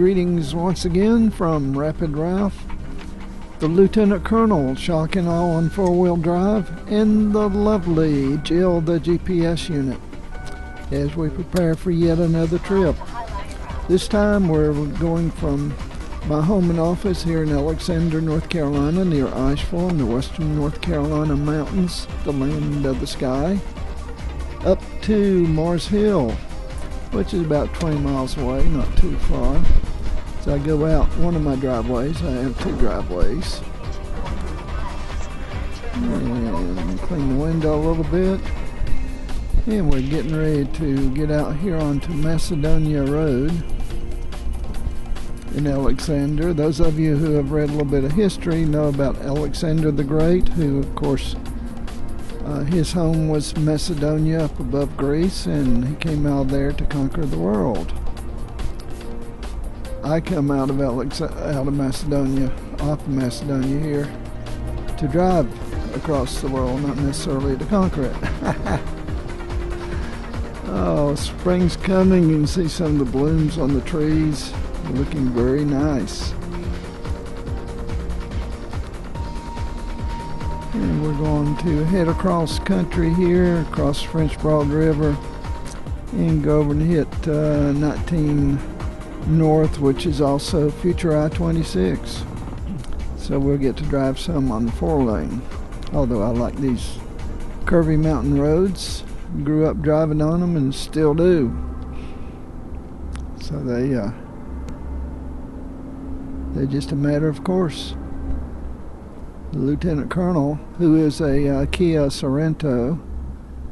Greetings once again from Rapid Ralph, the Lieutenant Colonel, shock and awe on four-wheel drive, and the lovely Jill, the GPS unit, as we prepare for yet another trip. This time we're going from my home and office here in Alexander, North Carolina, near Asheville in the western North Carolina mountains, the land of the sky, up to Mars Hill, which is about 20 miles away, not too far. So I go out one of my driveways. I have two driveways. And clean the window a little bit. And we're getting ready to get out here onto Macedonia Road in Alexander. Those of you who have read a little bit of history know about Alexander the Great, who of course his home was Macedonia up above Greece, and he came out there to conquer the world. I come out of Macedonia, off of Macedonia here, to drive across the world, not necessarily to conquer it. Oh, spring's coming. You can see some of the blooms on the trees. They're looking very nice. And we're going to head across country here, across the French Broad River, and go over and hit 19 North, which is also future I-26. So we'll get to drive some on the 4-lane. Although I like these curvy mountain roads. Grew up driving on them and still do. So they're just a matter of course. The Lieutenant Colonel, who is a Kia Sorento,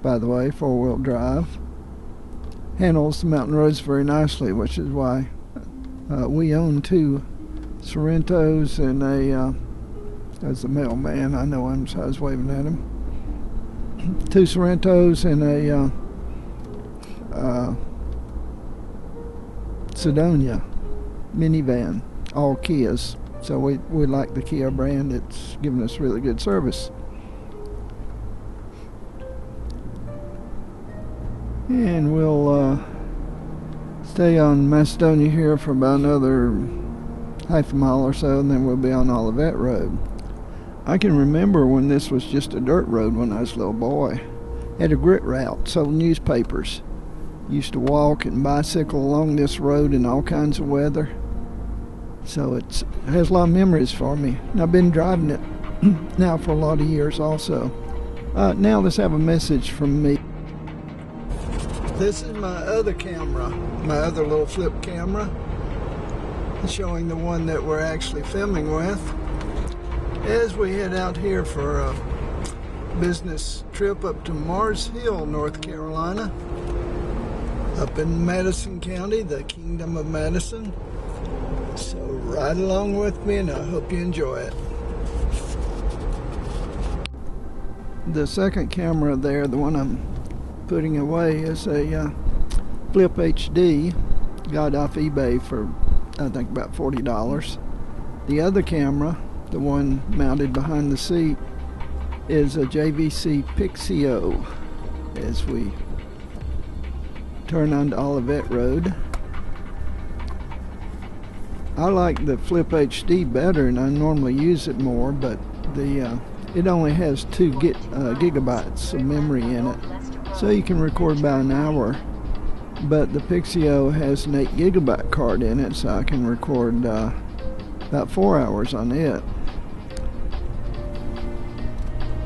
by the way, 4-wheel drive, handles the mountain roads very nicely, which is why we own two Sorrentos and as the mailman, I know him, so I was waving at him. Two Sorrentos and a Sedonia minivan, all Kias. So we like the Kia brand. It's given us really good service. And we'll stay on Macedonia here for about another half a mile or so, and then we'll be on Olivet Road. I can remember when this was just a dirt road when I was a little boy. Had a grit route, sold newspapers. Used to walk and bicycle along this road in all kinds of weather. So it has a lot of memories for me. And I've been driving it now for a lot of years also. Now let's have a message from me. This is my other camera, my other little flip camera, showing the one that we're actually filming with, as we head out here for a business trip up to Mars Hill, North Carolina, up in Madison County, the Kingdom of Madison. So ride along with me, and I hope you enjoy it. The second camera there, the one I'm putting away, is a Flip HD. Got off eBay for I think about $40. The other camera, the one mounted behind the seat, is a JVC Pixio as we turn onto Olivet Road. I like the Flip HD better, and I normally use it more, but it only has 2 gigabytes of memory in it, so you can record about an hour. But the Pixio has an 8 gigabyte card in it, so I can record about 4 hours on it.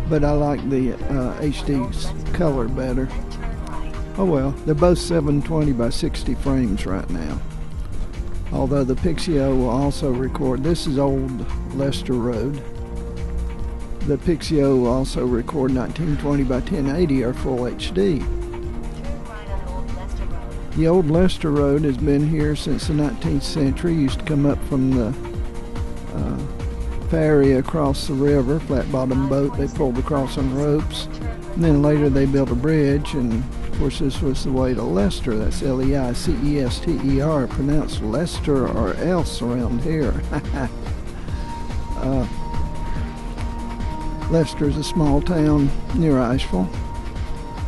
But I like the HD's color better. Oh well, they're both 720 by 60 frames right now. Although the Pixio will also record, this is old Leicester Road. The Pixio will also record 1920 by 1080 or full HD. The old Leicester Road has been here since the 19th century. Used to come up from the ferry across the river, flat bottom boat they pulled across on ropes. And then later they built a bridge, and of course this was the way to Leicester. That's Leicester, pronounced Leicester or else around here. Leicester is a small town near Asheville,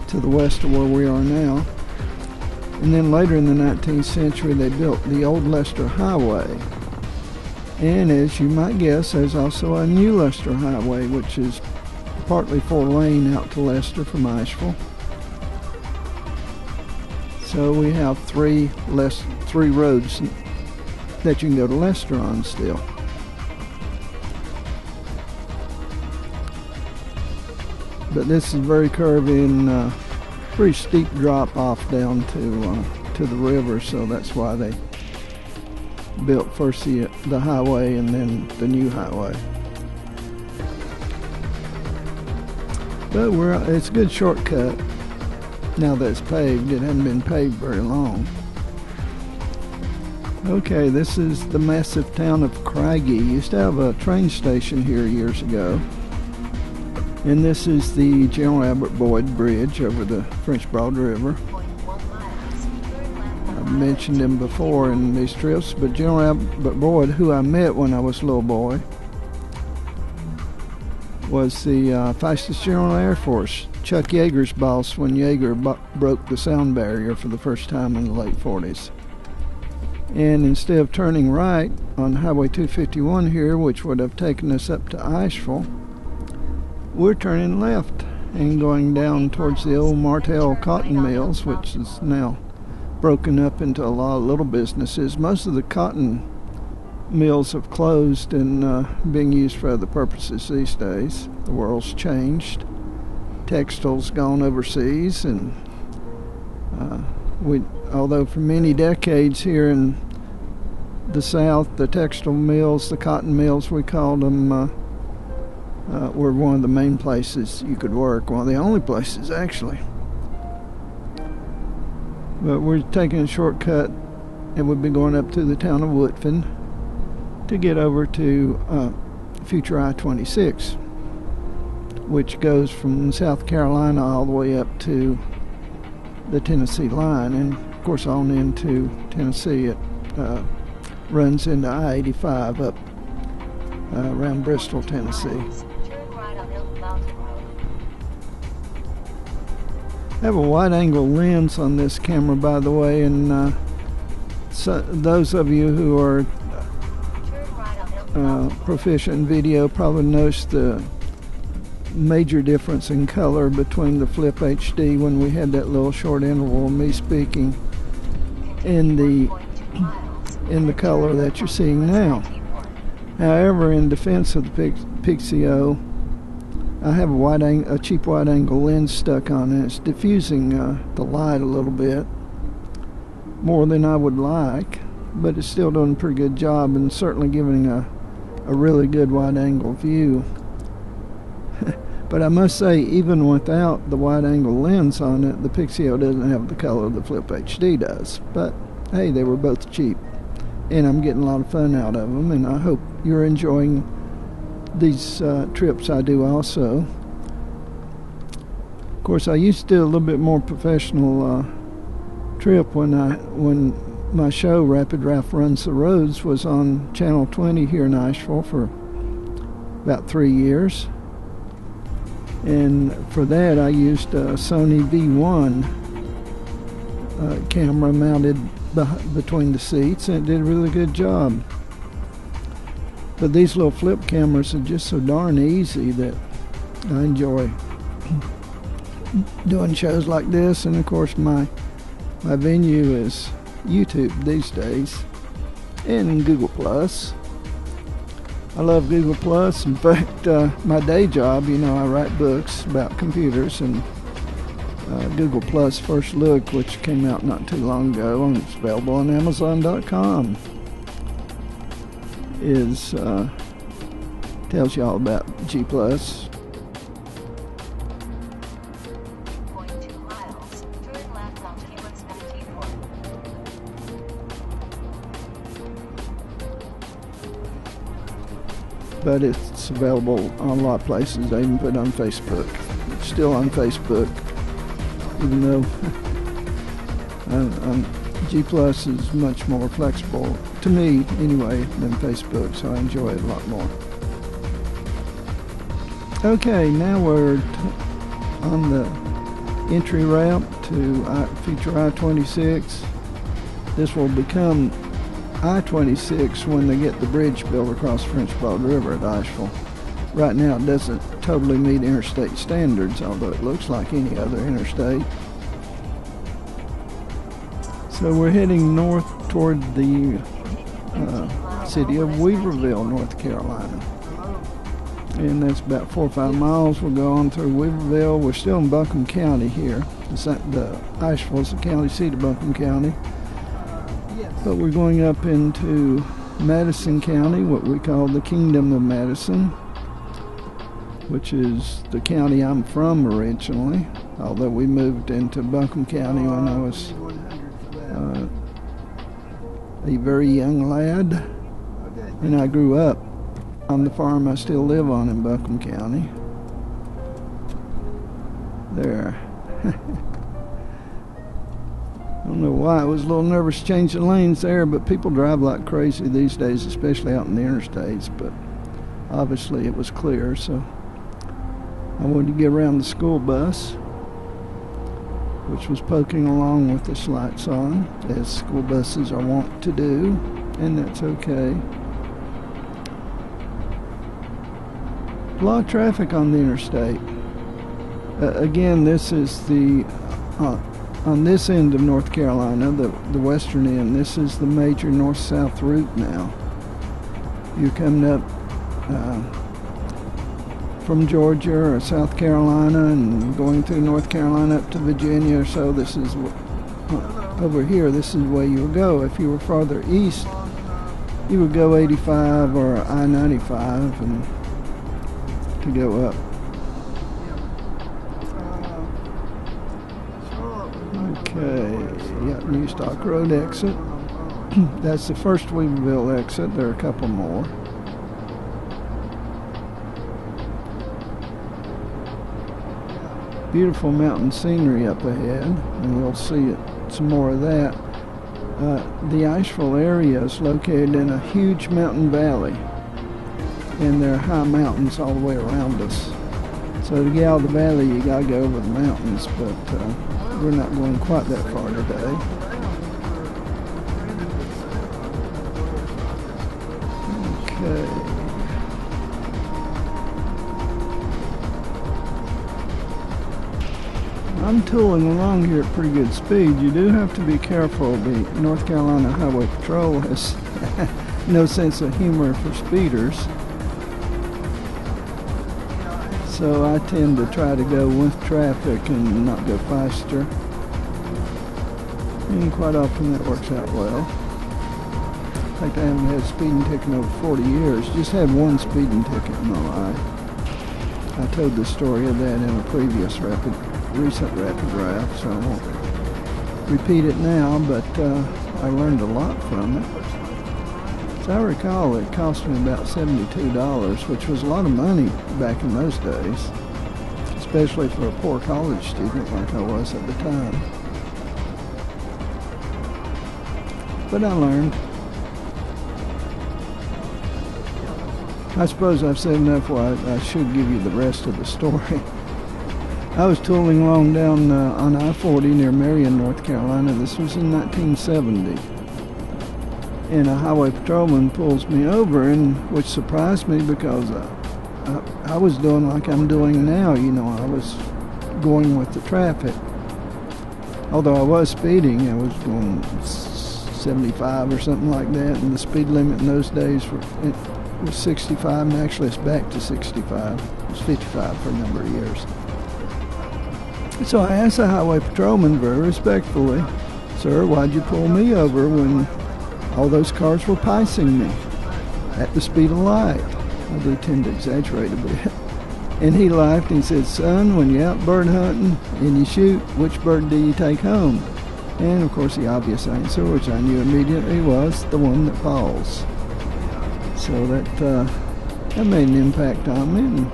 to the west of where we are now. And then later in the 19th century, they built the Old Leicester Highway. And as you might guess, there's also a new Leicester Highway, which is partly 4-lane out to Leicester from Asheville. So we have three roads that you can go to Leicester on still. But this is very curvy and pretty steep drop off down to the river, so that's why they built first the highway and then the new highway. But it's a good shortcut now that it's paved. It hadn't been paved very long. Okay, this is the massive town of Craigie. Used to have a train station here years ago. And this is the General Albert Boyd Bridge over the French Broad River. I've mentioned him before in these trips, but General Albert Boyd, who I met when I was a little boy, was the fastest general in the Air Force. Chuck Yeager's boss when Yeager broke the sound barrier for the first time in the late 40s. And instead of turning right on Highway 251 here, which would have taken us up to Asheville, we're turning left and going down towards the old Martell cotton mills, which is now broken up into a lot of little businesses. Most of the cotton mills have closed and being used for other purposes these days. The world's changed. Textile's gone overseas, and although for many decades here in the South, the textile mills, the cotton mills we called them, were one of the main places you could work, one of the only places actually. But we're taking a shortcut and we'll be going up to the town of Woodfin to get over to future I-26, which goes from South Carolina all the way up to the Tennessee line, and of course on into Tennessee. It runs into I-85 up around Bristol, Tennessee. I have a wide-angle lens on this camera, by the way, and so those of you who are proficient in video probably noticed the major difference in color between the Flip HD when we had that little short interval of me speaking and the color that you're seeing now. However, in defense of the Pixio, I have a cheap wide-angle lens stuck on it. It's diffusing the light a little bit more than I would like, but it's still doing a pretty good job and certainly giving a really good wide-angle view. But I must say, even without the wide-angle lens on it, the Pixio doesn't have the color the Flip HD does. But hey, they were both cheap, and I'm getting a lot of fun out of them, and I hope you're enjoying these trips I do also. Of course, I used to do a little bit more professional trip when my show Rapid Ralph Runs the Roads was on Channel 20 here in Asheville for about 3 years. And for that I used a Sony V1 camera mounted between the seats, and it did a really good job. But these little flip cameras are just so darn easy that I enjoy doing shows like this. And of course my venue is YouTube these days, and Google Plus. I love Google Plus. In fact, my day job, I write books about computers, and Google Plus First Look, which came out not too long ago, and it's available on Amazon.com, tells you all about G+. But it's available on a lot of places. I even put it on Facebook. It's still on Facebook, even though G+ is much more flexible, to me anyway, than Facebook, so I enjoy it a lot more. Okay, now we're on the entry ramp to future I-26. This will become I-26 when they get the bridge built across the French Broad River at Asheville. Right now it doesn't totally meet interstate standards, although it looks like any other interstate. So we're heading north toward the city of Weaverville, North Carolina. And that's about 4 or 5 miles. We'll go on through Weaverville. We're still in Buncombe County here. The Asheville is the county seat of Buncombe County. But we're going up into Madison County, what we call the Kingdom of Madison, which is the county I'm from originally, although we moved into Buncombe County when I was a very young lad, and I grew up on the farm I still live on in Buncombe County. There. I don't know why I was a little nervous changing lanes there, but people drive like crazy these days, especially out in the interstates, but obviously it was clear, so I wanted to get around the school bus, which was poking along with its lights on, as school buses are wont to do, and that's okay. A lot of traffic on the interstate. Again, this is the on this end of North Carolina, the western end. This is the major north-south route now. You're coming up from Georgia or South Carolina and going through North Carolina up to Virginia or so. This is over here. This is the way you would go. If you were farther east, you would go 85 or I-95 and to go up. Okay, yeah, New Stock Road exit. That's the first Weaverville exit. There are a couple more. Beautiful mountain scenery up ahead, and we'll see some more of that. The Asheville area is located in a huge mountain valley, and there are high mountains all the way around us. So to get out of the valley, you gotta go over the mountains, but we're not going quite that far today. Okay. I'm tooling along here at pretty good speed. You do have to be careful. The North Carolina Highway Patrol has no sense of humor for speeders. So I tend to try to go with traffic and not go faster. And quite often that works out well. In fact, I haven't had a speeding ticket in over 40 years. Just had one speeding ticket in my life. I told the story of that in a previous recent rapid draft, so I won't repeat it now, but I learned a lot from it. As I recall, it cost me about $72, which was a lot of money back in those days, especially for a poor college student like I was at the time. But I learned. I suppose I've said enough where I should give you the rest of the story. I was tooling along down on I-40 near Marion, North Carolina. This was in 1970. And a highway patrolman pulls me over, which surprised me because I was doing like I'm doing now. You know, I was going with the traffic. Although I was speeding, I was going 75 or something like that, and the speed limit in those days was 65, and actually it's back to 65. It was 55 for a number of years. So I asked the highway patrolman very respectfully, "Sir, why'd you pull me over when all those cars were passing me at the speed of light?" I do tend to exaggerate a bit. And he laughed and he said, "Son, when you're out bird hunting and you shoot, which bird do you take home?" And of course the obvious answer, which I knew immediately, was the one that falls. So that made an impact on me, and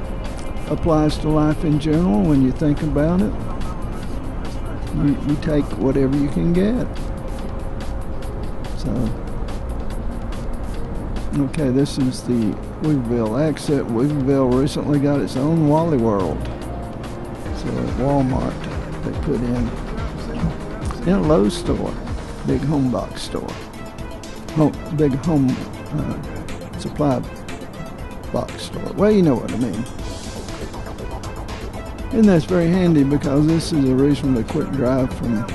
applies to life in general. When you think about it, you take whatever you can get. So, okay, this is the Weaverville exit. Weaverville recently got its own Wally World. So at Walmart. they put in a Lowe's store, big home box store, big home supply box store. Well, you know what I mean. And that's very handy because this is a reasonably quick drive from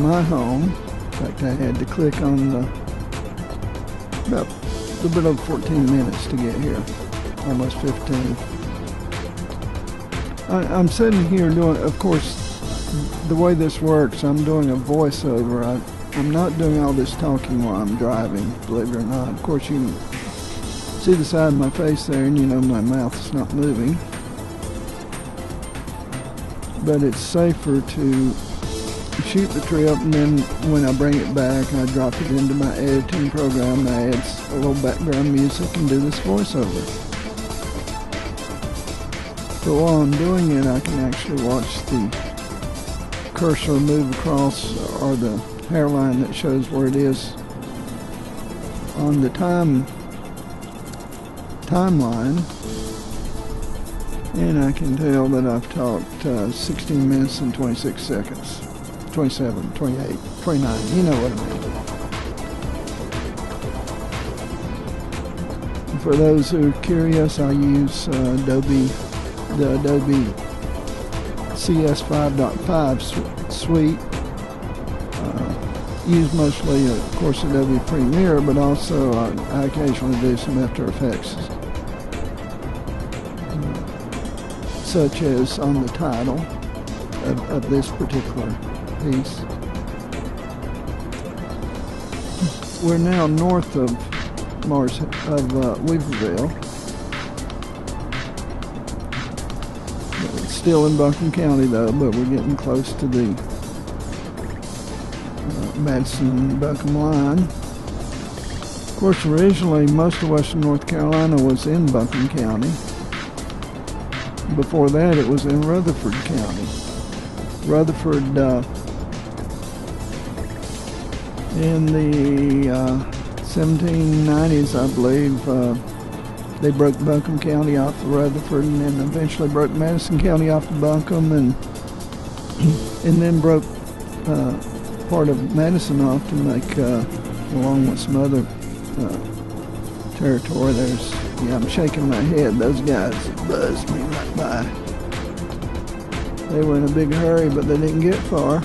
my home. In fact, I had to click on about a little bit over 14 minutes to get here, almost 15. I'm sitting here doing, of course, the way this works, I'm doing a voiceover. I'm not doing all this talking while I'm driving, believe it or not. Of course, you can see the side of my face there, and you know my mouth is not moving. But it's safer to shoot the trip, and then when I bring it back, I drop it into my editing program that adds a little background music and do this voiceover. But while I'm doing it, I can actually watch the cursor move across, or the hairline that shows where it is on the timeline, and I can tell that I've talked 16 minutes and 26 seconds. 27, 28, 29, you know what I mean. For those who are curious, I use the Adobe CS 5.5 suite. Use mostly, of course, Adobe Premiere, but also I occasionally do some After Effects, such as on the title of this particular piece. We're now north of Weaverville. It's still in Buncombe County though, but we're getting close to the Madison-Buncombe line. Of course, originally most of western North Carolina was in Buncombe County. Before that, it was in Rutherford County. Rutherford, in the 1790s, I believe, they broke Buncombe County off of Rutherford, and then eventually broke Madison County off of Buncombe, and then broke part of Madison off to make, along with some other territory. I'm shaking my head. Those guys buzzed me right by. They were in a big hurry, but they didn't get far.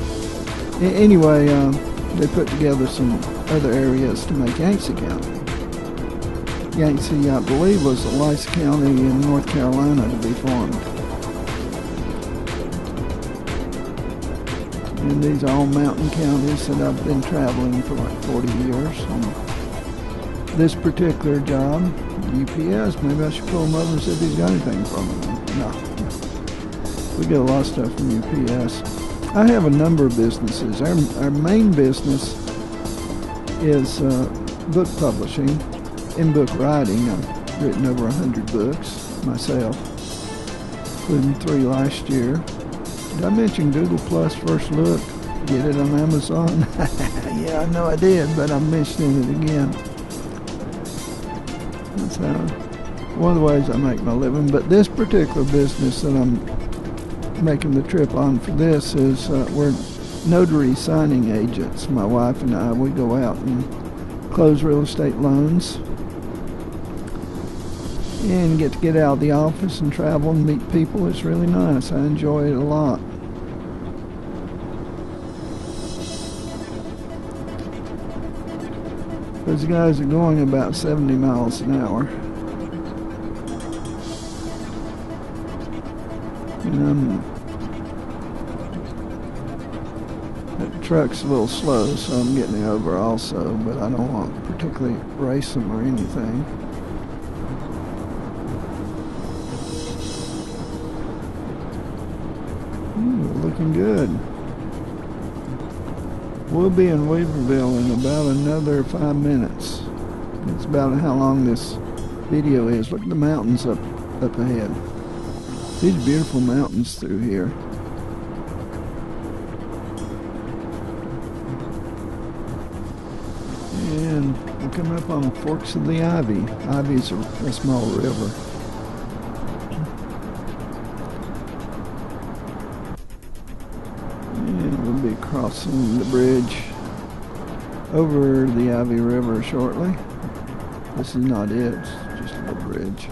Anyway, they put together some other areas to make Yancey County. Yancey, I believe, was the last county in North Carolina to be formed. And these are all mountain counties that I've been traveling for like 40 years. And this particular job, UPS, maybe I should pull him over and see if he's got anything from them. No. We get a lot of stuff from UPS. I have a number of businesses. Our main business is book publishing and book writing. I've written over 100 books myself, including 3 last year. Did I mention Google Plus First Look? Get it on Amazon? Yeah, I know I did, but I'm mentioning it again. That's one of the ways I make my living. But this particular business that I'm making the trip on for this is we're notary signing agents. My wife and I, we go out and close real estate loans and get to get out of the office and travel and meet people. It's really nice. I enjoy it a lot. Those guys are going about 70 miles an hour. And that truck's a little slow, so I'm getting it over also, but I don't want to particularly race them or anything. Looking good. We'll be in Weaverville in about another 5 minutes. That's about how long this video is. Look at the mountains up ahead. These beautiful mountains through here. And we're coming up on the Forks of the Ivy. Ivy's a small river. crossing the bridge over the Ivy River shortly. This is not it, it's just a little bridge.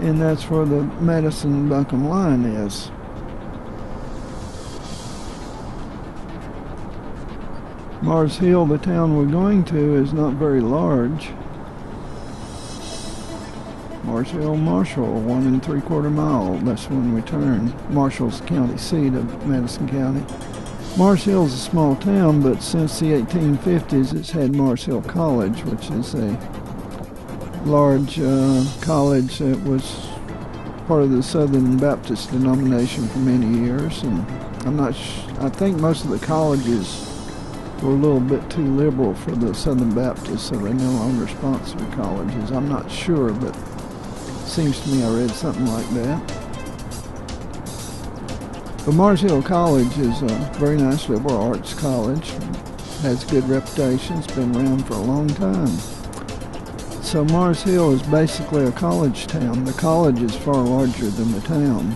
And that's where the Madison-Buncombe line is. Mars Hill, the town we're going to, is not very large. Mars Hill, Marshall, 1 3/4 mile. That's when we turn. Marshall's the county seat of Madison County. Mars Hill is a small town, but since the 1850s, it's had Mars Hill College, which is a large college that was part of the Southern Baptist denomination for many years. And I think most of the colleges were a little bit too liberal for the Southern Baptists, so they no longer sponsor colleges. I'm not sure, but it seems to me I read something like that. But Mars Hill College is a very nice liberal arts college. Has a good reputation. It's been around for a long time. So Mars Hill is basically a college town. The college is far larger than the town.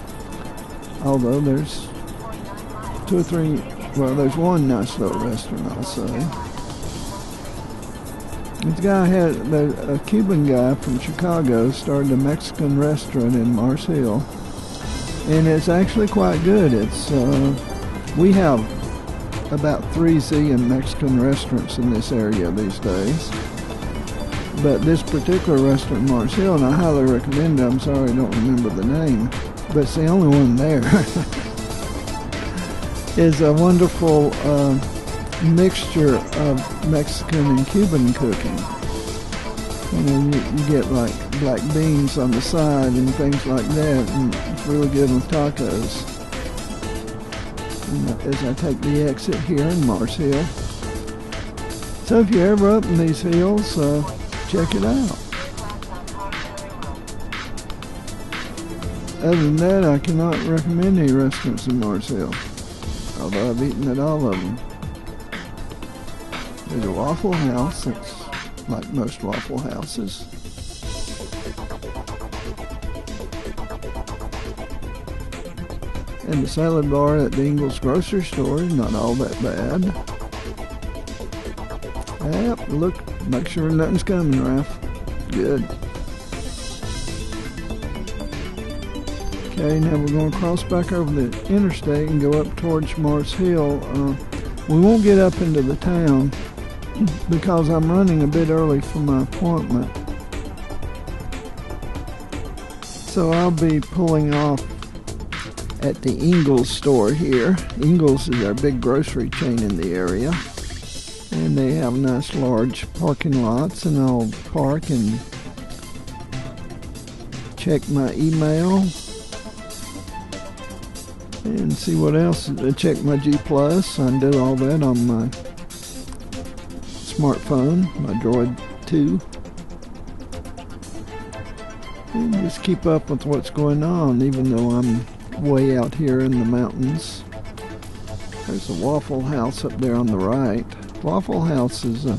Although there's there's one nice little restaurant, I'll say. This guy a Cuban guy from Chicago started a Mexican restaurant in Mars Hill. And it's actually quite good. We have about 3 zillion Mexican restaurants in this area these days. But this particular restaurant in Mars Hill, and I highly recommend it, I'm sorry I don't remember the name, but it's the only one there, is a wonderful mixture of Mexican and Cuban cooking. You get like black beans on the side and things like that, and it's really good with tacos. And as I take the exit here in Mars Hill. So if you're ever up in these hills, check it out. Other than that, I cannot recommend any restaurants in Mars Hill, although I've eaten at all of them. There's a Waffle House that's like most Waffle Houses. And the salad bar at the Ingles grocery store is not all that bad. Yep, look, make sure nothing's coming, Ralph. Good. Okay, now we're going to cross back over the interstate and go up towards Mars Hill. We won't get up into the town because I'm running a bit early for my appointment. So I'll be pulling off at the Ingles store here. Ingles is our big grocery chain in the area. And they have nice large parking lots, and I'll park and check my email and see what else. Check my G+. I do all that on my smartphone, my Droid 2. And just keep up with what's going on, even though I'm way out here in the mountains. There's a Waffle House up there on the right. Waffle House is a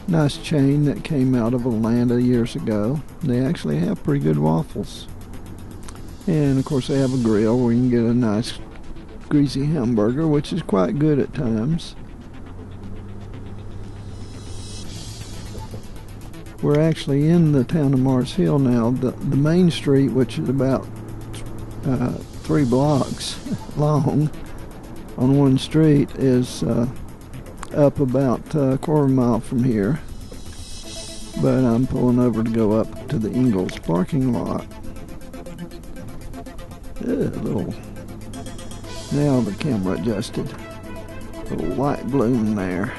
nice chain that came out of Atlanta years ago. They actually have pretty good waffles. And of course they have a grill where you can get a nice greasy hamburger, which is quite good at times. We're actually in the town of Mars Hill now. The main street, which is about 3 blocks long on one street, is up about a 1/4 mile from here. But I'm pulling over to go up to the Ingles parking lot. Now the camera adjusted. A little light bloom there.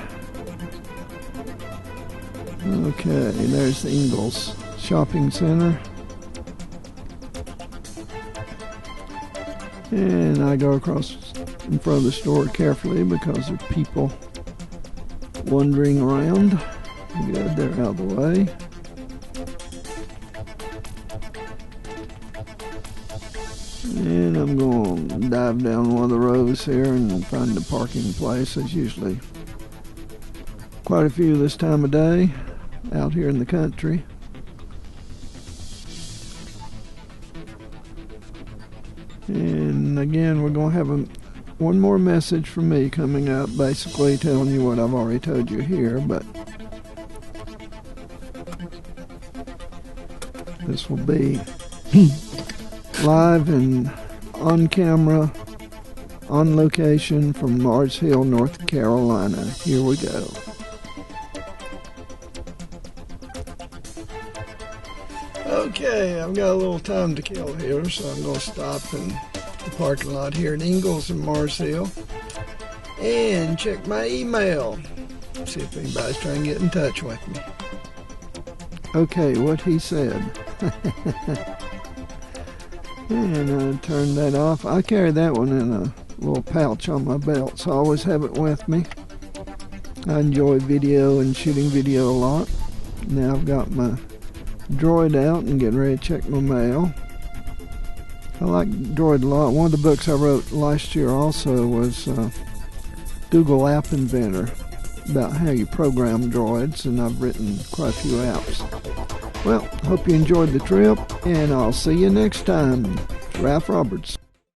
Okay, there's the Ingles Shopping Center. And I go across in front of the store carefully because there are people wandering around. Good, they're out of the way. And I'm going to dive down one of the rows here and find a parking place. There's usually quite a few this time of day out here in the country. And again, we're going to have one more message from me coming up, basically telling you what I've already told you here, but this will be live and on camera, on location from Mars Hill, North Carolina. Here we go. Okay, I've got a little time to kill here, so I'm going to stop in the parking lot here in Ingalls and Mars Hill and check my email. See if anybody's trying to get in touch with me. Okay, what he said. And I turned that off. I carry that one in a little pouch on my belt, so I always have it with me. I enjoy video and shooting video a lot. Now I've got my Droid out and getting ready to check my mail. I like Droid a lot. One of the books I wrote last year also was Google App Inventor, about how you program droids, and I've written quite a few apps. Well, hope you enjoyed the trip, and I'll see you next time. Ralph Roberts.